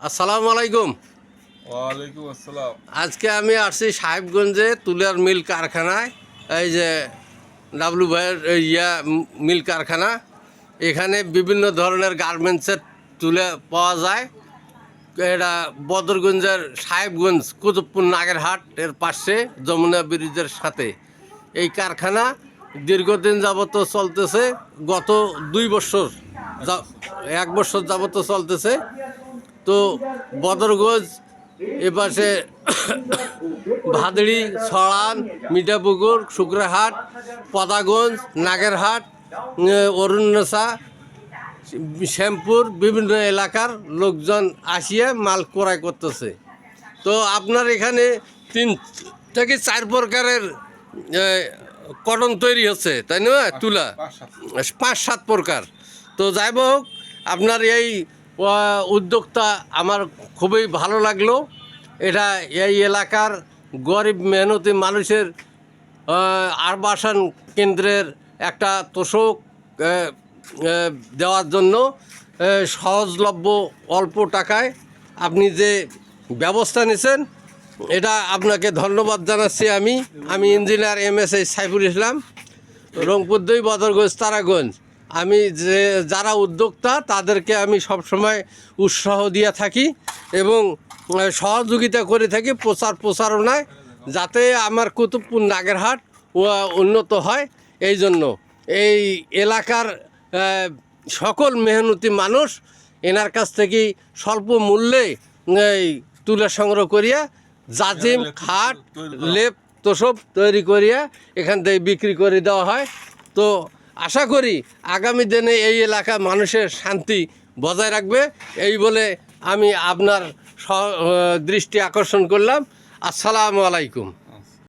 আসসালামু আলাইকুম। ওয়ালাইকুম আসসালাম। আজকে আমি আসছি সাহেবগঞ্জে তুলার মিল কারখানায়। এই যে ডাব্লু ভাইয়ের মিল কারখানা, এখানে বিভিন্ন ধরনের গার্মেন্টসের তুলে পাওয়া যায়। এটা বদরগঞ্জের সাহেবগঞ্জ কুতুবপুর নাগেরহাট এর পাশে যমুনা ব্রিজের সাথে এই কারখানা দীর্ঘদিন যাবত চলতেছে। গত 2 বছর 1 বছর যাবত চলতেছে। তো বদরগঞ্জ এপাশে ভাদড়ি, ছড়ান, মিঠাপুকুর, শুক্রাহাট, পদাগঞ্জ, নাগেরহাট, অরুণসা, শ্যামপুর বিভিন্ন এলাকার লোকজন আসিয়া মাল ক্রয় করতেছে। তো আপনার এখানে 3 থেকে 4 প্রকারের কটন তৈরি হচ্ছে, তাই না? তুলা 5-7 প্রকার। তো যাই হোক, আপনার এই উদ্যোগটা আমার খুবই ভালো লাগলো। এটা এই এলাকার গরিব মেহনতি মানুষের আবাসন কেন্দ্রের একটা তোষক দেওয়ার জন্য সহজলভ্য অল্প টাকায় আপনি যে ব্যবস্থা নিয়েছেন, এটা আপনাকে ধন্যবাদ জানাচ্ছি। আমি ইঞ্জিনিয়ার MS সাইফুল ইসলাম, রংপুর 2, বদরগঞ্জ, তারাগঞ্জ। আমি যারা উদ্যোক্তা তাদেরকে আমি সবসময় উৎসাহ দিয়ে থাকি এবং সহযোগিতা করে থাকি প্রচারণায়, যাতে আমার কুতুবপুর নাগেরহাট উন্নত হয়। এই জন্য এই এলাকার সকল মেহনতি মানুষ এনার কাছ থেকে স্বল্প মূল্যে এই তুলা সংগ্রহ করিয়া জাজিম, খাট, লেপ, তোষক তৈরি করিয়া এখান থেকে বিক্রি করে দেওয়া হয়। তো আশা করি আগামী দিনে এই এলাকা মানুষের শান্তি বজায় রাখবে, এই বলে আমি আপনার দৃষ্টি আকর্ষণ করলাম। আসসালামু আলাইকুম।